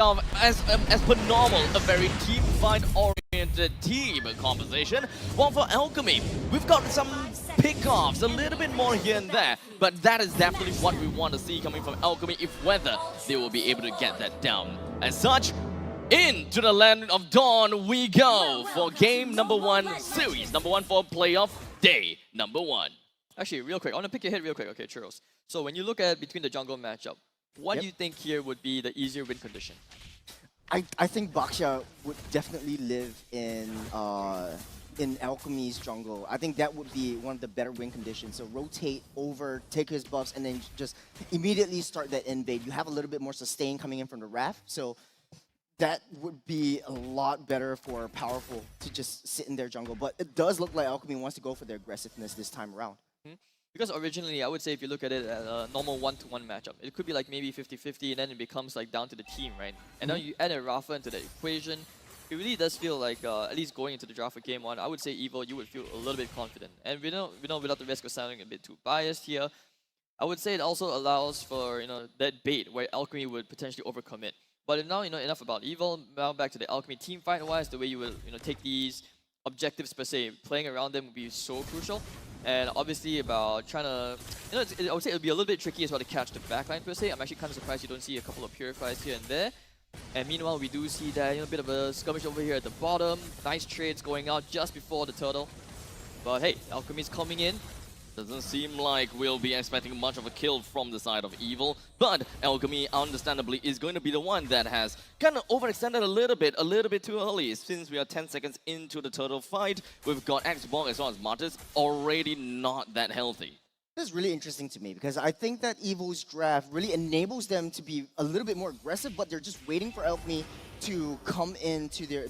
as per normal, a very team fight oriented team composition. While for Alchemy, we've got some pickoffs, a little bit more here and there, but that is definitely what we want to see coming from Alchemy, if whether they will be able to get that down. As such, into the land of Dawn we go for game number 1, series number 1 for playoff day number 1. Actually, real quick, I want to pick your head real quick. Okay, Churros. So when you look at between the jungle matchup, what do you think here would be the easier win condition? I think Baxia would definitely live in Alchemy's jungle. I think that would be one of the better win conditions. So rotate over, take his buffs, and then just immediately start that invade. You have a little bit more sustain coming in from the Wrath, so that would be a lot better for Powerful to just sit in their jungle. But it does look like Alchemy wants to go for their aggressiveness this time around. Because originally, I would say if you look at it as a normal 1-to-1 matchup, it could be like maybe 50-50, and then it becomes like down to the team, right? And then you add a Rafa into the equation, it really does feel like, at least going into the draft for game 1, I would say Evil, you would feel a little bit confident. And we know without the risk of sounding a bit too biased here, I would say it also allows for, that bait where Alchemy would potentially overcommit. But now enough about Evil. Now back to the Alchemy team fight-wise, the way you will take these objectives per se, playing around them would be so crucial. And obviously about trying to, I would say it would be a little bit tricky as well to catch the backline per se. I'm actually kind of surprised you don't see a couple of Purifies here and there. And meanwhile, we do see that a bit of a skirmish over here at the bottom. Nice trades going out just before the turtle. But hey, Alchemy's coming in. Doesn't seem like we'll be expecting much of a kill from the side of Evil, but Alchemy understandably is going to be the one that has kind of overextended a little bit too early. Since we are 10 seconds into the turtle fight, we've got Xbox as well as Martis already not that healthy. This is really interesting to me because I think that Evil's draft really enables them to be a little bit more aggressive, but they're just waiting for Alchemy to come into their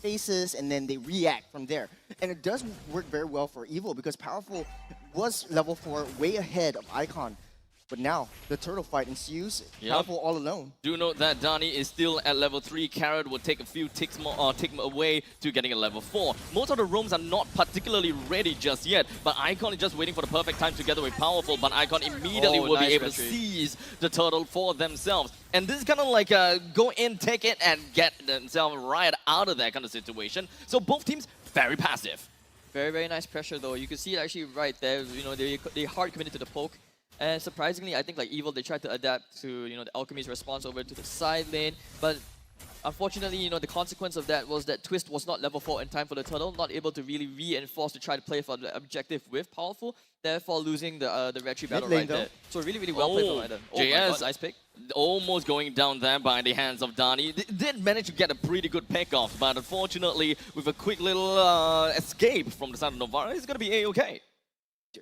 faces, and then they react from there. And it does work very well for Evil because Powerful was level 4 way ahead of Icon. But now, the turtle fight ensues, Powerful all alone. Do note that Dani is still at level 3. Carrot will take a few ticks more, tick away to getting a level 4. Most of the roams are not particularly ready just yet, but Icon is just waiting for the perfect time together with Powerful, but Icon immediately will be able to seize the turtle for themselves. And this is kind of like go in, take it, and get themselves right out of that kind of situation. So both teams, very passive. Very, very nice pressure though. You can see it actually right there. They hard committed to the poke. And surprisingly, I think like Evil, they tried to adapt to the Alchemy's response over to the side lane, but unfortunately, the consequence of that was that Twist was not level 4 in time for the turtle, not able to really reinforce to try to play for the objective with Powerful, therefore losing the retry battle right there. So really, really well played from Adam. Oh my god, nice pick. Almost going down there by the hands of Dani. They did manage to get a pretty good pick off, but unfortunately, with a quick little escape from the side of Novara, it's going to be A-okay.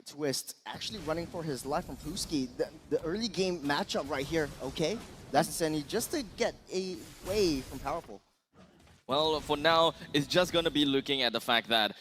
Twist actually running for his life from Pooski. The early game matchup right here, okay? That's insanity just to get away from Powerful. Well, for now, it's just going to be looking at the fact that,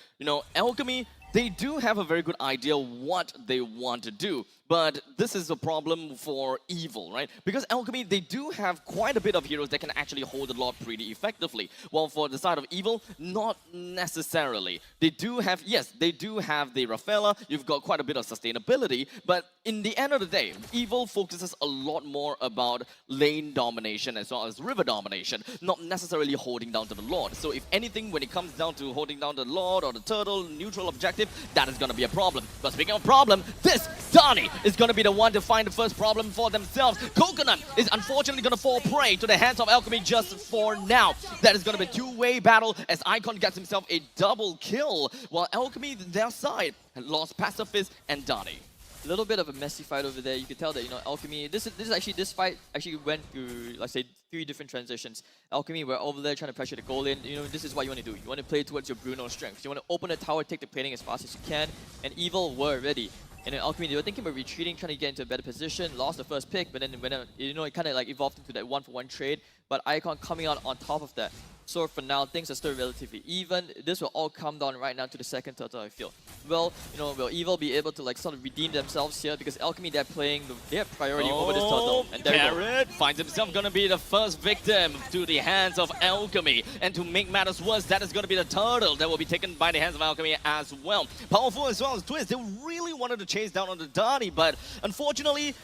Alchemy, they do have a very good idea what they want to do. But this is a problem for Evil, right? Because Alchemy, they do have quite a bit of heroes that can actually hold the Lord pretty effectively. While for the side of Evil, not necessarily. They do have, yes, they do have the Rafaela. You've got quite a bit of sustainability. But in the end of the day, Evil focuses a lot more about lane domination as well as river domination, not necessarily holding down to the Lord. So if anything, when it comes down to holding down the Lord or the turtle, neutral objective, that is going to be a problem. But speaking of problem, this Dani is going to be the one to find the first problem for themselves. Coconut is unfortunately going to fall prey to the hands of Alchemy just for now. That is going to be a two-way battle as Icon gets himself a double kill, while Alchemy, their side, lost Pacifist and Dani. A little bit of a messy fight over there. You can tell that Alchemy. This fight actually went through, let's say, 3 different transitions. Alchemy were over there trying to pressure the goal in. This is what you want to do. You want to play towards your Bruno strengths. You want to open the tower, take the plating as fast as you can, and Evil were ready. And then Alchemy, they were thinking about retreating, trying to get into a better position, lost the first pick, but then it kind of like evolved into that 1-for-1 trade. But Icon coming out on top of that. So for now, things are still relatively even. This will all come down right now to the second turtle, I feel. Well, will Evil be able to like sort of redeem themselves here? Because Alchemy, they have priority over this turtle. And Carrot finds himself going to be the first victim to the hands of Alchemy. And to make matters worse, that is going to be the turtle that will be taken by the hands of Alchemy as well. Powerful as well as Twist. They really wanted to chase down on the Dani, but unfortunately,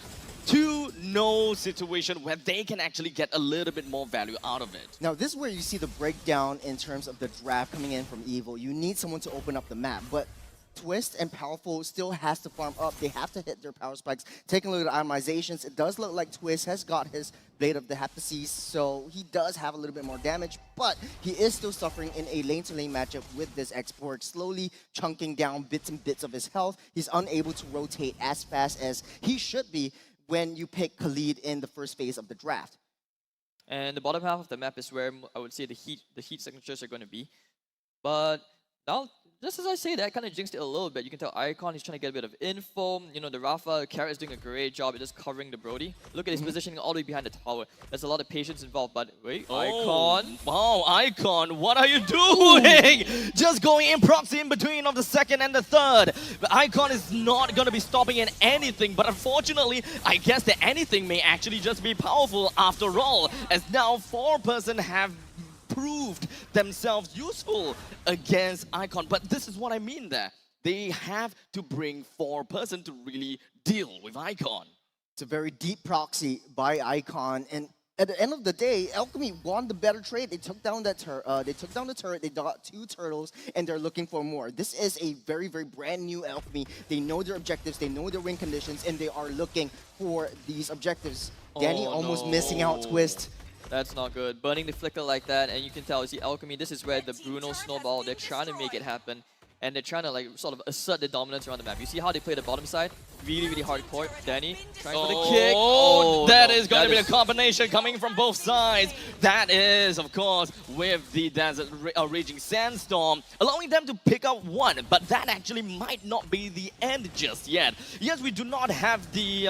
too no situation where they can actually get a little bit more value out of it. Now, this is where you see the breakdown in terms of the draft coming in from Evil. You need someone to open up the map, but Twist and Powerful still has to farm up. They have to hit their power spikes. Taking a look at the itemizations, it does look like Twist has got his Blade of the Hephaestus, so he does have a little bit more damage, but he is still suffering in a lane-to-lane matchup with this export, slowly chunking down bits and bits of his health. He's unable to rotate as fast as he should be when you pick Khalid in the first phase of the draft. And the bottom half of the map is where I would say the heat signatures are going to be. But now, just as I say that, kind of jinxed it a little bit. You can tell Icon, he's trying to get a bit of info. You know, the Rafa, Carrot is doing a great job at just covering the Brody. Look at his positioning all the way behind the tower. There's a lot of patience involved, but wait, Icon. Wow, Icon, what are you doing? Just going in proxy in between of the second and the third. But Icon is not going to be stopping at anything, but unfortunately, I guess that anything may actually just be powerful after all, as now 4-person have proved themselves useful against Icon. But this is what I mean there. They have to bring 4-person to really deal with Icon. It's a very deep proxy by Icon, and at the end of the day, Alchemy won the better trade. They took down that they took down the turret. They got 2 turtles, and they're looking for more. This is a very, very brand new Alchemy. They know their objectives. They know their win conditions, and they are looking for these objectives. Danny almost missing out Twist. That's not good. Burning the flicker like that, and you can tell, you see Alchemy, this is where the Bruno snowball, they're trying to make it happen. And they're trying to like sort of assert their dominance around the map. You see how they play the bottom side? Really, really hardcore. Danny trying for the kick. That is going to be a combination coming from both sides. That is, of course, with the Desert Raging Sandstorm, allowing them to pick up 1. But that actually might not be the end just yet. Yes, we do not have the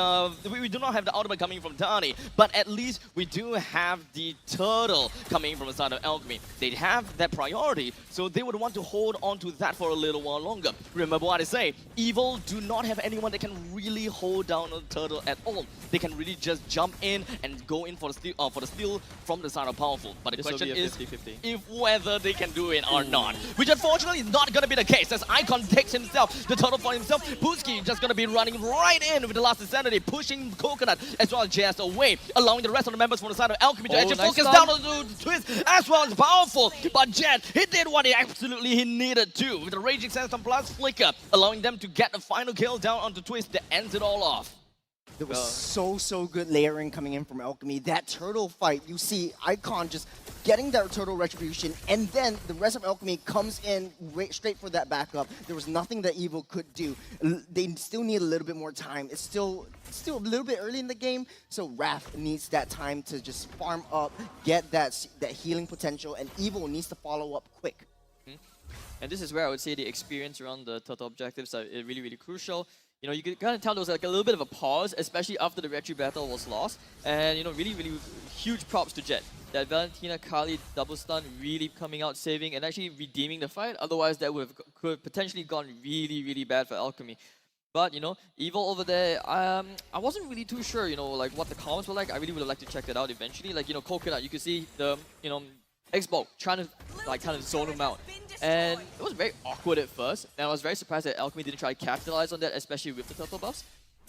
we do not have the ultimate coming from Danny, but at least we do have the turtle coming from the side of Alchemy. They have that priority, so they would want to hold on to that for a little while longer. Remember what I say, Evil do not have anyone that can really hold down a turtle at all. They can really just jump in and go in for the steal from the side of Powerful. But the question is 50-50. if whether they can do it or not, which unfortunately is not going to be the case, as Icon takes himself the turtle for himself. Pooski just going to be running right in with the last Insanity, pushing Coconut as well as JS away, allowing the rest of the members from the side of Alchemy to actually focus down on the Twist as well as Powerful. But Jet, he did what he needed to with the Raging Sandstorm plus Flicker, allowing them to get the final kill down onto Twist that ends it all off. There was so good layering coming in from Alchemy. That turtle fight, you see Icon just getting that turtle retribution, and then the rest of Alchemy comes in straight for that backup. There was nothing that Evil could do. They still need a little bit more time. It's still a little bit early in the game, so Raph needs that time to just farm up, get that healing potential, and Evil needs to follow up quick. And this is where I would say the experience around the turtle objectives are really, really crucial. You know, you could kind of tell there was like a little bit of a pause, especially after the Retri battle was lost. And, you know, really, really huge props to Jet. That Valentina Kali double stun really coming out, saving, and actually redeeming the fight. Otherwise, that could have potentially gone really, really bad for Alchemy. But, you know, Evil over there, I wasn't really too sure, you know, like what the comments were like. I really would have liked to check that out eventually. Like, you know, Coconut, you could see the, you know, X-Bulk trying to like kind of zone him out. And it was very awkward at first. And I was very surprised that Alchemy didn't try to capitalize on that, especially with the turtle buffs.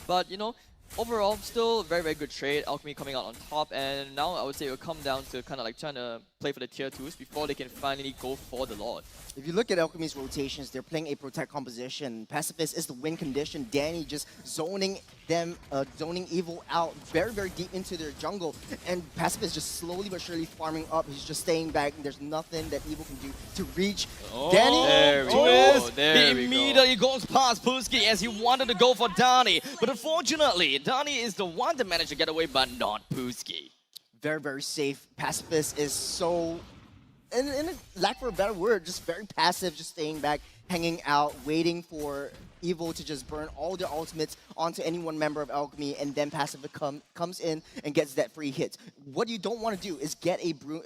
But, you know, overall, still very, very good trade. Alchemy coming out on top. And now I would say it will come down to kind of like trying to play for the tier 2s before they can finally go for the Lord. If you look at Alchemy's rotations, they're playing a protect composition. Pacifist is the win condition. Danny just zoning them, zoning Evil out very, very deep into their jungle. And Pacifist just slowly but surely farming up. He's just staying back. There's nothing that Evil can do to reach Danny. There we go. He immediately goes past Pooski as he wanted to go for Danny. But unfortunately, Danny is the one that managed to get away, but not Pooski. Very, very safe. Pacifist is so, in a lack for a better word, just very passive, just staying back, hanging out, waiting for Evil to just burn all their ultimates onto any one member of Alchemy, and then Passive comes in and gets that free hit. What you don't want to do is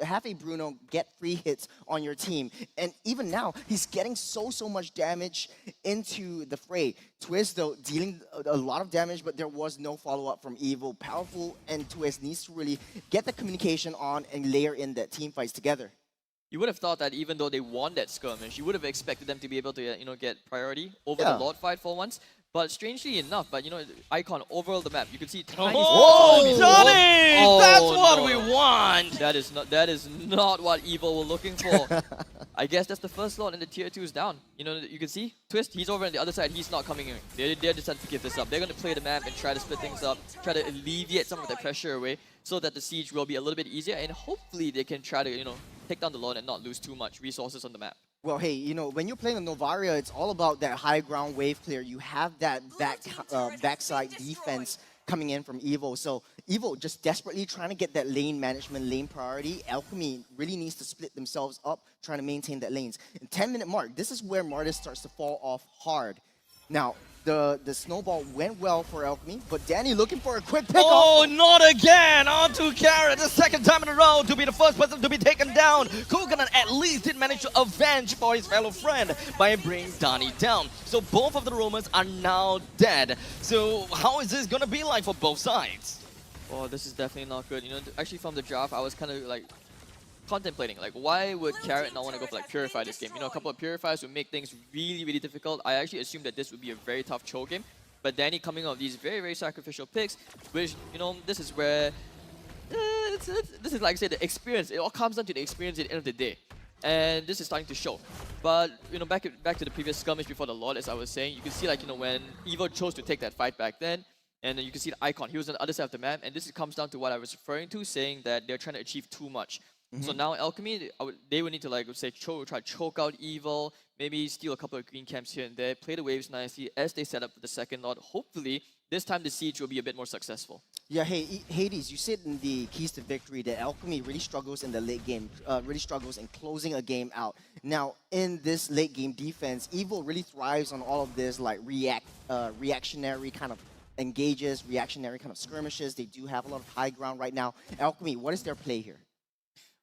have a Bruno get free hits on your team. And even now, he's getting so much damage into the fray. Twist, though, dealing a lot of damage, but there was no follow-up from Evil. Powerful and Twist needs to really get the communication on and layer in that team fights together. You would have thought that even though they won that skirmish, you would have expected them to be able to, you know, get priority over the Lord fight for once. But strangely enough, Icon overall the map, you can see tiny. Oh, Johnny! Oh, That's what no. we want! That is not what Evil were looking for. I guess that's the first slot and the tier 2 is down. You can see Twist, he's over on the other side, he's not coming in. They're deciding to give this up. They're going to play the map and try to split things up, try to alleviate some of the pressure away so that the siege will be a little bit easier and hopefully they can try to, take down the Lord and not lose too much resources on the map. Well, hey, when you're playing the Novaria, it's all about that high ground wave clear. You have that backside defense coming in from Evo. So Evo just desperately trying to get that lane management, lane priority. Alchemy really needs to split themselves up, trying to maintain that lanes. In 10-minute mark, this is where Martis starts to fall off hard. Now, the snowball went well for Alchemy, but Danny looking for a quick pickup. Oh, not again! On to Carrot, the second time in a row to be the first person to be taken down. Koganan at least did manage to avenge for his fellow friend by bringing Danny down. So both of the Romans are now dead. So how is this gonna be like for both sides? Oh, this is definitely not good. Actually from the draft, I was kind of like contemplating, like, why would Carrot not want to go for like Purify this game? A couple of Purifiers would make things really, really difficult. I actually assumed that this would be a very tough Cho game. But Danny coming out of these very, very sacrificial picks, which, this is where, this is like I said, the experience. It all comes down to the experience at the end of the day. And this is starting to show. But, back to the previous skirmish before the Lord, as I was saying, you can see, like, when Evo chose to take that fight back then, and then you can see the Icon. He was on the other side of the map, and this comes down to what I was referring to, saying that they're trying to achieve too much. So now Alchemy, they would need to, like, say, try to choke out Evil, maybe steal a couple of green camps here and there, play the waves nicely as they set up for the second Lord. Hopefully, this time the siege will be a bit more successful. Yeah, hey, Hades, you said in the Keys to Victory that Alchemy really struggles in the late game, really struggles in closing a game out. Now, in this late game defense, Evil really thrives on all of this, like, reactionary kind of engages, reactionary kind of skirmishes. They do have a lot of high ground right now. Alchemy, what is their play here?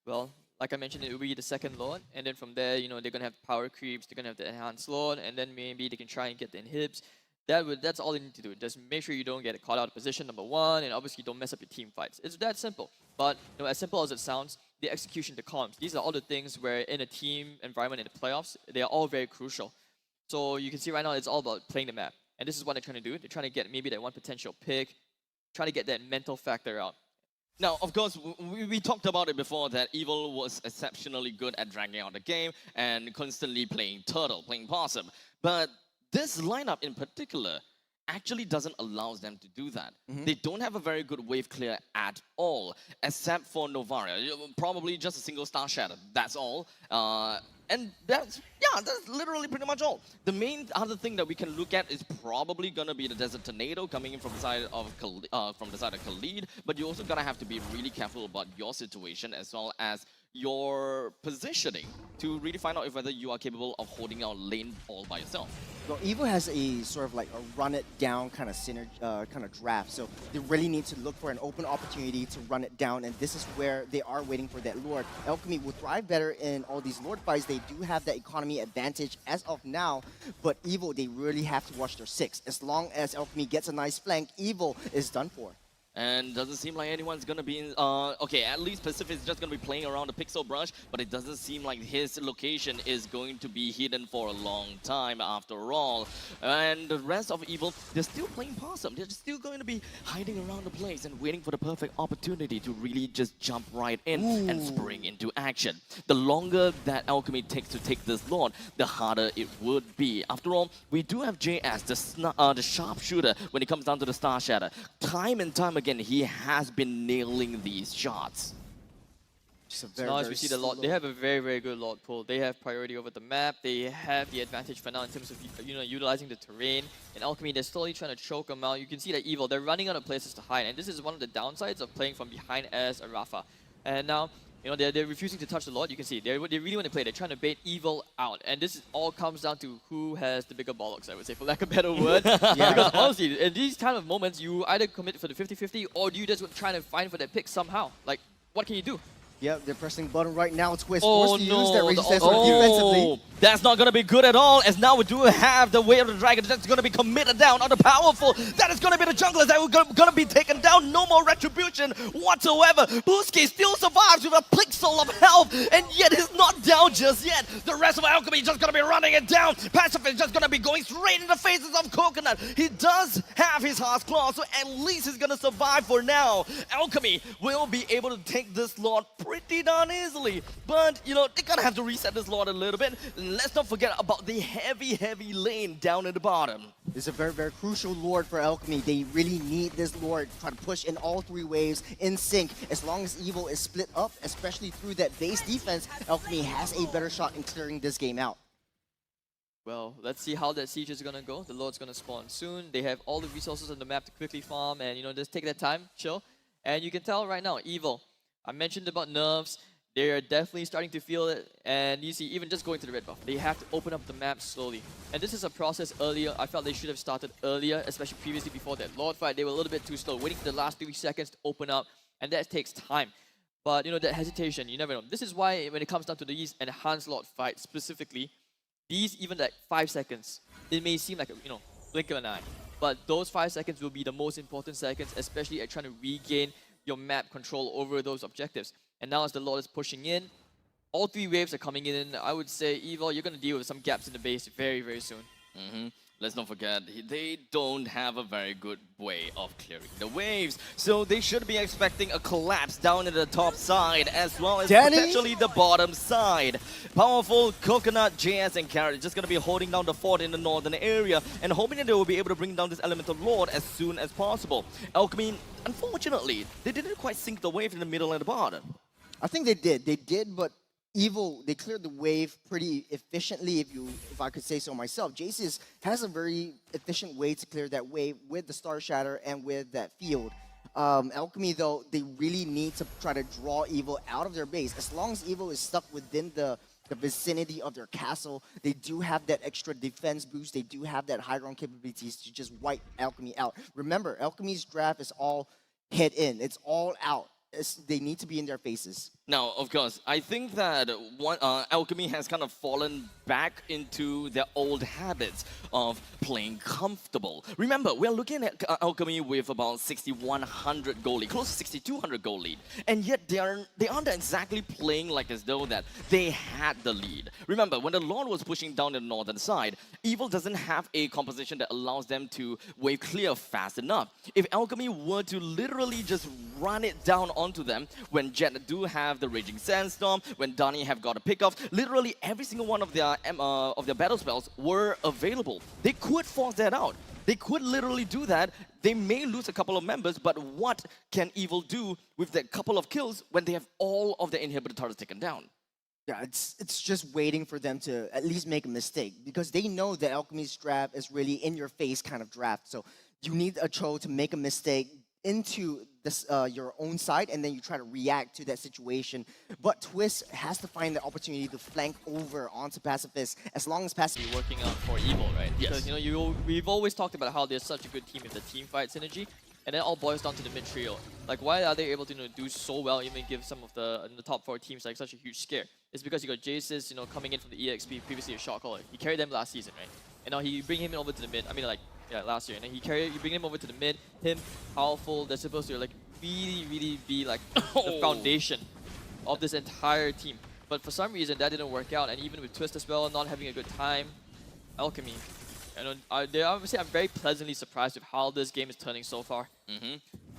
Well, like I mentioned, it will be the second Lord, and then from there, they're going to have power creeps, they're going to have the enhanced Lord, and then maybe they can try and get the inhibs. That's all they need to do. Just make sure you don't get caught out of position, number one, and obviously don't mess up your team fights. It's that simple. But as simple as it sounds, the execution, the comms, these are all the things where in a team environment in the playoffs, they are all very crucial. So you can see right now, it's all about playing the map. And this is what they're trying to do. They're trying to get maybe that one potential pick, trying to get that mental factor out. Now, of course, we talked about it before that Evil was exceptionally good at dragging out the game and constantly playing turtle, playing possum. But this lineup in particular actually doesn't allow them to do that. They don't have a very good wave clear at all, except for Novaria. Probably just a single Star Shatter, that's all. And that's literally pretty much all. The main other thing that we can look at is probably gonna be the Desert Tornado coming in from the side of Khalid, but you're also gonna have to be really careful about your situation as well as your positioning to really find out if whether you are capable of holding out lane all by yourself. Well, Evo has a sort of like a run it down kind of kind of draft, so they really need to look for an open opportunity to run it down, and this is where they are waiting for that Lord. Alchemy will thrive better in all these Lord fights. They do have that economy advantage as of now, but Evo, they really have to watch their 6. As long as Alchemy gets a nice flank, Evo is done for. And doesn't seem like anyone's gonna be in, okay, at least Pacific is just gonna be playing around the Pixel Brush, but it doesn't seem like his location is going to be hidden for a long time after all. And the rest of Evil, they're still playing possum. They're still going to be hiding around the place and waiting for the perfect opportunity to really just jump right in and spring into action. The longer that Alchemy takes to take this Lord, the harder it would be. After all, we do have JS, the sharpshooter, when it comes down to the Star Shatter. Time and time again, he has been nailing these shots. So now as we see the Lord, they have a very, very good Lord pool. They have priority over the map. They have the advantage for now in terms of utilizing the terrain. In Alchemy, they're slowly trying to choke them out. You can see that Evil, they're running out of places to hide. And this is one of the downsides of playing from behind as a Rafa. And now, they're refusing to touch the Lord. You can see they really want to play. They're trying to bait Evil out. And this all comes down to who has the bigger bollocks, I would say, for lack of a better word. Because honestly, in these kind of moments, you either commit for the 50-50 or do you just try to find for that pick somehow. Like, what can you do? Yep, they're pressing the button right now. Twist Oh, forced to no, use that resistance oh. defensively. That's not going to be good at all, as now we do have the Way of the Dragon that's going to be committed down on the powerful. That is going to be the junglers that are going to be taken down. No more retribution whatsoever. Buski still survives with a pixel of health, and yet he's not down just yet. The rest of Alchemy just gonna be running it down. Pacifist just gonna be going straight in the faces of Coconut. He does have his Heart's Claw, so at least he's gonna survive for now. Alchemy will be able to take this Lord pretty darn easily. But, you know, they're gonna have to reset this Lord a little bit. Let's not forget about the heavy lane down at the bottom. This is a very, very crucial Lord for Alchemy. They really need this Lord to try to push in all three waves in sync. As long as Evil is split up, especially through that base defense, Alchemy has a better shot in clearing this game out. Well, let's see how that siege is gonna go. The Lord's gonna spawn soon. They have all the resources on the map to quickly farm and, you know, just take their time, chill. And you can tell right now, Evil, I mentioned about nerfs. They are definitely starting to feel it, and you see, even just going to the red buff, they have to open up the map slowly. And this is a process earlier. I felt they should have started earlier, especially previously before that Lord fight. They were a little bit too slow, waiting for the last 3 seconds to open up, and that takes time. But, you know, that hesitation, you never know. This is why when it comes down to these enhanced Lord fights specifically, these even like 5 seconds, it may seem like, you know, blink of an eye. But those 5 seconds will be the most important seconds, especially at trying to regain your map control over those objectives. And now as the Lord is pushing in, all 3 waves are coming in. I would say, Evil, you're going to deal with some gaps in the base very soon. Let's not forget, they don't have a very good way of clearing the waves. So they should be expecting a collapse down in the top side as well as Danny? potentially the bottom side. Powerful Coconut, JS, and Carrot just going to be holding down the fort in the northern area and hoping that they will be able to bring down this Elemental Lord as soon as possible. Alchemy, unfortunately, they didn't quite sink the wave in the middle and the bottom. I think they did. They did, but Evil, they cleared the wave pretty efficiently, if I could say so myself. Jace's has a very efficient way to clear that wave with the Star Shatter and with that field. Alchemy, though, they really need to try to draw Evil out of their base. As long as Evil is stuck within the vicinity of their castle, they do have that extra defense boost. They do have that high ground capabilities to just wipe Alchemy out. Remember, Alchemy's draft is all head in. It's all out. They need to be in their faces. Now, of course, I think that Alchemy has kind of fallen back into their old habits of playing comfortable. Remember, we're looking at Alchemy with about 6,100 gold lead, close to 6,200 gold lead, and yet they aren't exactly playing like as though that they had the lead. Remember, when the Lord was pushing down the northern side, Evil doesn't have a composition that allows them to wave clear fast enough. If Alchemy were to literally just run it down onto them, when Jet do have the Raging Sandstorm, when Dani have got a pick-off, literally every single one of their battle spells were available. They could force that out. They could literally do that. They may lose a couple of members, but what can Evil do with that couple of kills when they have all of their inhibitor turrets taken down? Yeah, it's just waiting for them to at least make a mistake, because they know that Alchemy's draft is really in-your-face kind of draft. So you need a Cho to make a mistake into this your own side, and then you try to react to that situation. But Twist has to find the opportunity to flank over onto Pacifist as long as Pacifist. Working out for Evil, right? Yes. Because, you know, we've always talked about how they're such a good team with the team fight synergy, and then it all boils down to the mid trio. Like, why are they able to, you know, do so well, even give some of the top 4 teams like such a huge scare? It's because you got Jace's, you know, coming in from the EXP, previously a shot caller. He carried them last season, right? And now you bring him over to the mid. I mean, like, yeah, last year. And then you bring him over to the mid. Him, powerful. They're supposed to like really be like the foundation of this entire team. But for some reason, that didn't work out. And even with Twist as well, not having a good time, Alchemy. I would say I'm very pleasantly surprised with how this game is turning so far.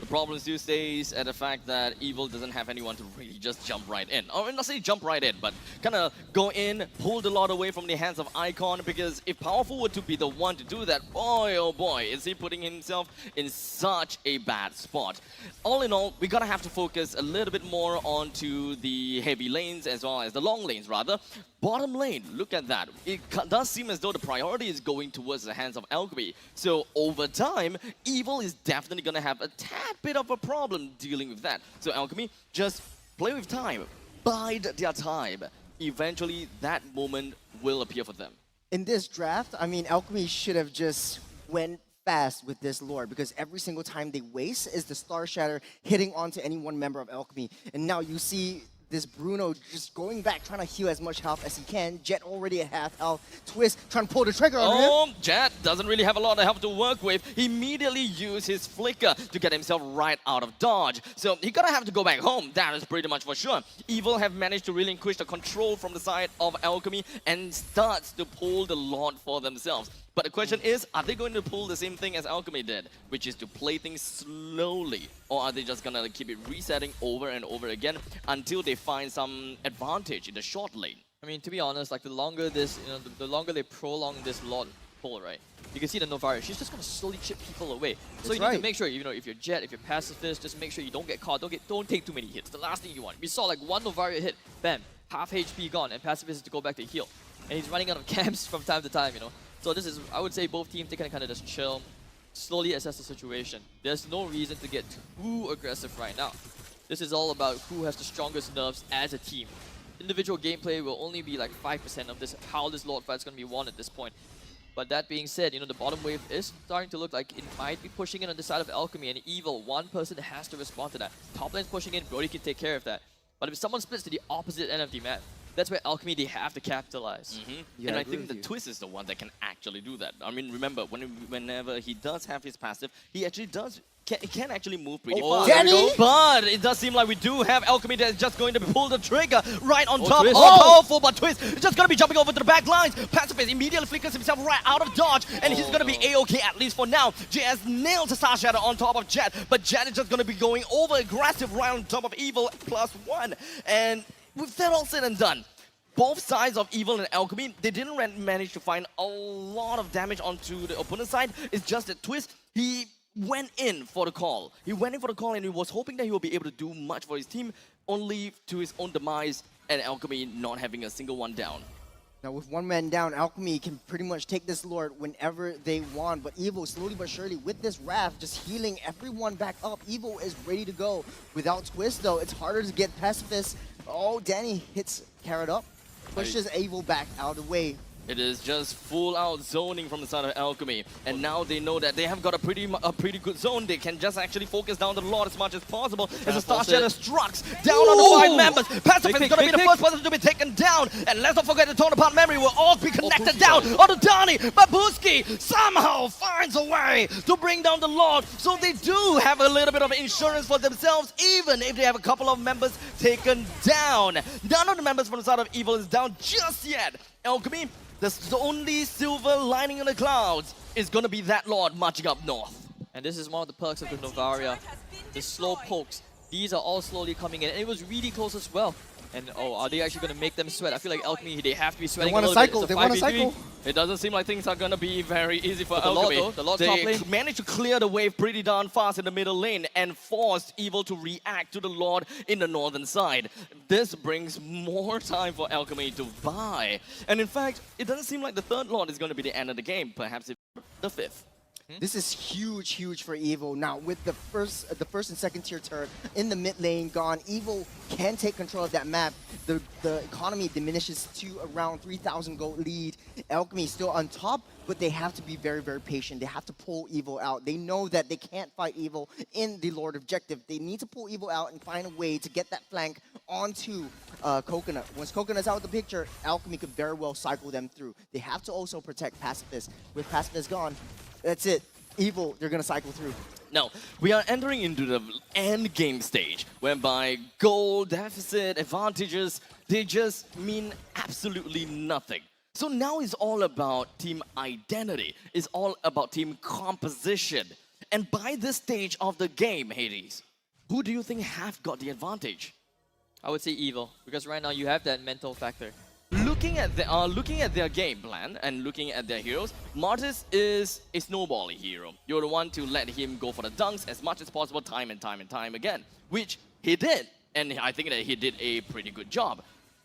The problem is these days at the fact that Evil doesn't have anyone to really just jump right in. Or not say jump right in, but kind of go in, pull the Lord away from the hands of Icon, because if Powerful were to be the one to do that, boy oh boy, is he putting himself in such a bad spot. All in all, we gotta have to focus a little bit more onto the heavy lanes as well as the long lanes rather. Bottom lane, look at that. It does seem as though the priority is going towards the hands of Alchemy. So over time, Evil is definitely going to have a tad bit of a problem dealing with that. So Alchemy, just play with time. Bide their time. Eventually, that moment will appear for them. In this draft, I mean, Alchemy should have just went fast with this Lord, because every single time they waste is the Star Shatter hitting onto any one member of Alchemy. And now you see this Bruno just going back, trying to heal as much health as he can. Jet already at half health. Twist trying to pull the trigger on him. Oh, Jet doesn't really have a lot of help to work with. He immediately used his flicker to get himself right out of dodge. So he gonna have to go back home, that is pretty much for sure. Evil have managed to relinquish the control from the side of Alchemy and starts to pull the Lord for themselves. But the question is, are they going to pull the same thing as Alchemy did, which is to play things slowly? Or are they just gonna keep it resetting over and over again until they find some advantage in the short lane? I mean, to be honest, like the longer this, the longer they prolong this Lord pull, right? You can see the Novaria, she's just gonna slowly chip people away. So you need to make sure, if you're Jet, if you're Pacifist, just make sure you don't get caught, don't take too many hits. The last thing you want. We saw like one Novaria hit, bam, half HP gone, and Pacifist has to go back to heal. And he's running out of camps from time to time, So this is, I would say both teams, they can kind of just chill, slowly assess the situation. There's no reason to get too aggressive right now. This is all about who has the strongest nerves as a team. Individual gameplay will only be like 5% of this, how this Lord fight's going to be won at this point. But that being said, the bottom wave is starting to look like it might be pushing in on the side of Alchemy and Evil. One person has to respond to that. Top lane's pushing in, Brody can take care of that. But if someone splits to the opposite end of the map, that's where Alchemy, they have to capitalize. Yeah, and I I agree think with the you. Twist is the one that can actually do that. I mean, remember, whenever he does have his passive, he actually can actually move pretty Oh, fast. there we go. But it does seem like we do have Alchemy that's just going to pull the trigger right on top. Twist. Oh, powerful, but Twist is just going to be jumping over to the back lines. Pacifist immediately flickers himself right out of dodge, and he's going to be A-okay at least for now. JS nails the Star Shadow on top of Jet, but Jet is just going to be going over aggressive right on top of Evil +1. And with that all said and done, both sides of Evil and Alchemy, they didn't manage to find a lot of damage onto the opponent's side. It's just that Twist, he went in for the call. He went in for the call and he was hoping that he would be able to do much for his team, only to his own demise and Alchemy not having a single one down. Now with one man down, Alchemy can pretty much take this Lord whenever they want, but Evil slowly but surely with this Wrath just healing everyone back up. Evil is ready to go. Without Twist though, it's harder to get Pacifist. Oh, Danny hits Carrot up, pushes Evil back out of the way. It is just full out zoning from the side of Alchemy. And now they know that they have got a pretty good zone. They can just actually focus down the Lord as much as possible as the Star Shadow strucks down on the 5 members. Pacifist is going to be the first person to be taken down. And let's not forget the torn apart memory will all be connected down onto Donnie. But Buski somehow finds a way to bring down the Lord. So they do have a little bit of insurance for themselves, even if they have a couple of members taken down. None of the members from the side of Evil is down just yet. Alchemy, the only silver lining in the clouds is going to be that Lord marching up north. And this is one of the perks of the Novaria. The slow pokes. These are all slowly coming in. And it was really close as well. And are they actually going to make them sweat? I feel like Alchemy, they have to be sweating a little bit. It's a They want to 5v3. cycle. It doesn't seem like things are going to be very easy for But the Lord Alchemy. though, the Lord top They lane. managed to clear the wave pretty darn fast in the middle lane and forced Evil to react to the Lord in the northern side. This brings more time for Alchemy to buy. And in fact, it doesn't seem like the third Lord is going to be the end of the game. Perhaps it's the fifth. This is huge for Evil. Now with the first and second tier turret in the mid lane gone, Evil can take control of that map. The economy diminishes to around 3,000 gold lead. Alchemy still on top, but they have to be very patient. They have to pull Evil out. They know that they can't fight Evil in the Lord objective. They need to pull Evil out and find a way to get that flank onto Coconut. Once Coconut's out of the picture, Alchemy could very well cycle them through. They have to also protect Pacifist. With Pacifist gone, that's it. Evil, they're gonna cycle through. Now, we are entering into the end game stage, whereby goal, deficit, advantages, they just mean absolutely nothing. So now it's all about team identity. It's all about team composition. And by this stage of the game, Hades, who do you think have got the advantage? I would say Evil, because right now you have that mental factor. Looking at their game plan and looking at their heroes, Martis is a snowballing hero. You're the one to let him go for the dunks as much as possible time and time again, which he did, and I think that he did a pretty good job.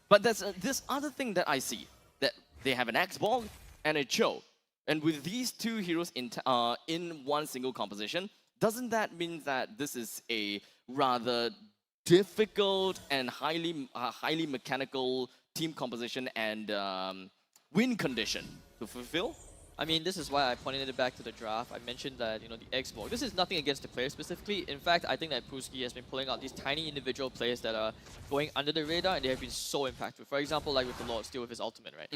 But there's this other thing that I see, that they have an X-Ball and a Cho. And with these two heroes in one single composition, doesn't that mean that this is a rather difficult and highly mechanical team composition and win condition to fulfill? I mean, this is why I pointed it back to the draft. I mentioned that, you know, the X-Borg. This is nothing against the players specifically. In fact, I think that Pruski has been pulling out these tiny individual players that are going under the radar, and they have been so impactful. For example, like with the Lord Steel with his ultimate, right?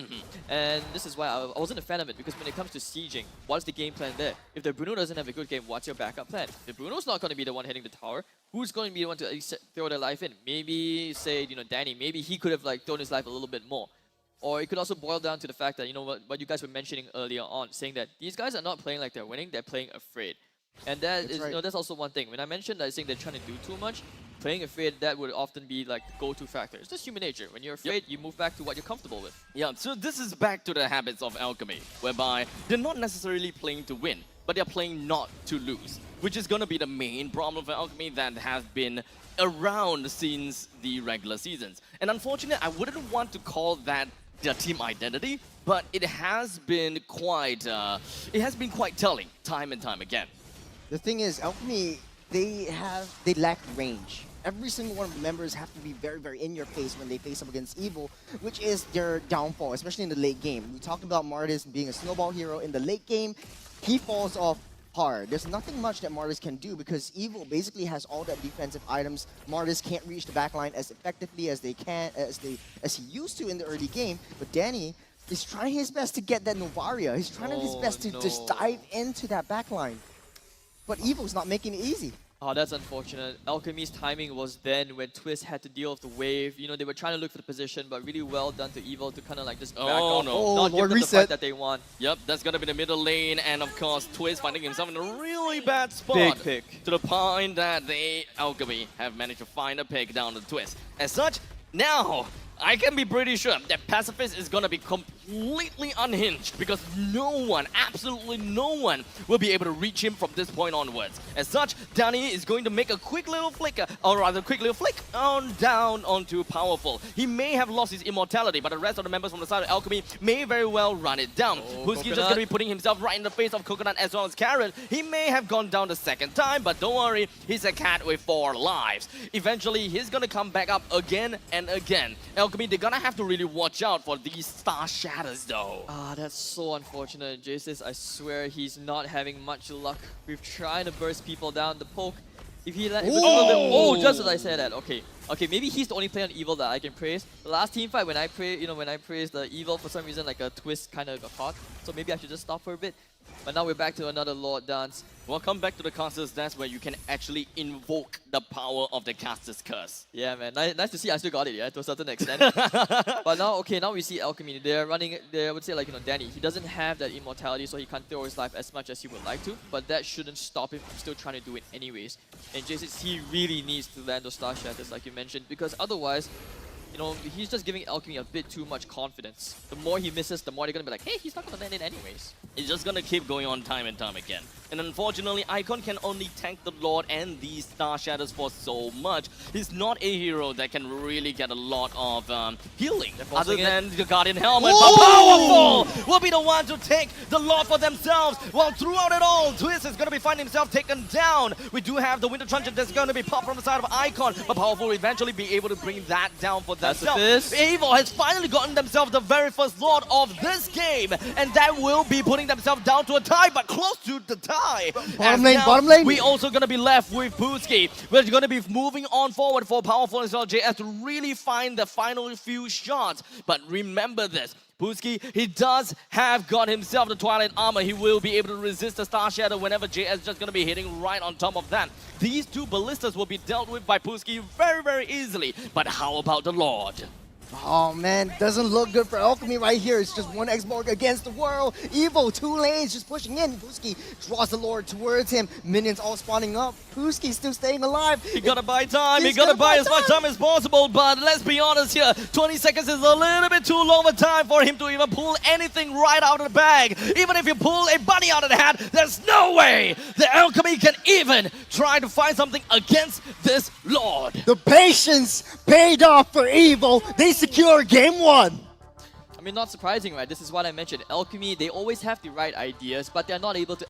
And this is why I wasn't a fan of it, because when it comes to sieging, what's the game plan there? If the Bruno doesn't have a good game, what's your backup plan? If Bruno's not going to be the one hitting the tower, who's going to be the one to at least throw their life in? Maybe, say, you know, Danny, maybe he could have like thrown his life a little bit more. Or it could also boil down to the fact that, you know, what you guys were mentioning earlier on, saying that these guys are not playing like they're winning, they're playing afraid. And that That's is, right. you know, that's also one thing. When I mentioned that I think they're trying to do too much, playing afraid, that would often be like the go-to factor. It's just human nature. When you're afraid, you move back to what you're comfortable with. Yeah, so this is back to the habits of Alchemy, whereby they're not necessarily playing to win, but they're playing not to lose, which is going to be the main problem for Alchemy that has been around since the regular seasons. And unfortunately, I wouldn't want to call that their team identity, but it has been quite telling time and time again. The thing is, Alchemy, they lack range. Every single one of the members have to be very, very in your face when they face up against Evil, which is their downfall, especially in the late game. We talked about Martis being a snowball hero. In the late game, he falls off hard. There's nothing much that Martis can do because Evil basically has all that defensive items. Martis can't reach the backline as effectively as he used to in the early game. But Danny is trying his best to get that Novaria. He's trying his best to just dive into that backline. But Evil's not making it easy. Oh, that's unfortunate. Alchemy's timing was then when Twist had to deal with the wave. You know, they were trying to look for the position, but really well done to Evil to kind of like just back Oh, off. no. Not Oh, give Lord them the reset. fight that they want. Yep, that's gonna be the middle lane, and of course, Twist finding himself in a really bad spot. Big pick. To the point that the Alchemy have managed to find a pick down the Twist. As such, now I can be pretty sure that Pacifist is gonna be completely unhinged because no one, absolutely no one, will be able to reach him from this point onwards. As such, Danny is going to make a quick little flicker, or rather quick little flick on down onto Powerful. He may have lost his immortality, but the rest of the members from the side of Alchemy may very well run it down. Oh, Pooskie's just Coconut. gonna be putting himself right in the face of Coconut as well as Carrot. He may have gone down the second time, but don't worry, he's a cat with 4 lives. Eventually, he's gonna come back up again and again. Alchemy, they're gonna have to really watch out for these Star Shatters though. Ah, that's so unfortunate. Jaces, I swear he's not having much luck with trying to burst people down. The poke, if he let, if it's a little bit, oh, just as I said that. Okay, maybe he's the only player on Evil that I can praise. The last team fight when I praised the Evil, for some reason like a Twist kind of got caught. So maybe I should just stop for a bit. But now we're back to another Lord dance. Welcome back to the Caster's Desk where you can actually invoke the power of the Caster's Curse. Yeah, man. Nice to see I still got it, yeah, to a certain extent. But now we see Alchemy. They're running, I would say, like, you know, Danny. He doesn't have that immortality, so he can't throw his life as much as he would like to. But that shouldn't stop him from still trying to do it anyways. And Jason, he really needs to land those Star Shatters, like you mentioned, because otherwise, you know, he's just giving Alchemy a bit too much confidence. The more he misses, the more they're gonna be like, hey, he's not gonna land it anyways. It's just gonna keep going on time and time again. And unfortunately, Icon can only tank the Lord and these Star Shatters for so much. He's not a hero that can really get a lot of healing, other forcing it. than the Guardian Helmet. But Powerful will be the one to take the Lord for themselves. While throughout it all, Twist is gonna be finding himself taken down. We do have the Winter Truncheon that's gonna be popped from the side of Icon, but Powerful will eventually be able to bring that down for themselves. Pacifist. Evil has finally gotten themselves the very first Lord of this game, and that will be putting themselves down to a tie, but close to the tie. As now, bottom lane. We also gonna be left with Pooski. We're gonna be moving on forward for Powerful as well, JS, to really find the final few shots. But remember this. Pooski, he does have got himself the Twilight Armor. He will be able to resist the Star Shadow whenever JS just gonna be hitting right on top of that. These 2 ballistas will be dealt with by Pooski very, very easily. But how about the Lord? Oh man, doesn't look good for Alchemy right here. It's just one X-Borg against the world. Evil, 2 lanes just pushing in. Pooski draws the Lord towards him. Minions all spawning up. Pooski still staying alive. He gotta buy time. He He's gotta gonna buy buy as much time as possible. But let's be honest here, 20 seconds is a little bit too long of time for him to even pull anything right out of the bag. Even if you pull a bunny out of the hat, there's no way the Alchemy can even try to find something against this Lord. The patience paid off for Evil. They secure game 1. I mean, not surprising, right? This is what I mentioned. Alchemy, they always have the right ideas, but they're not able to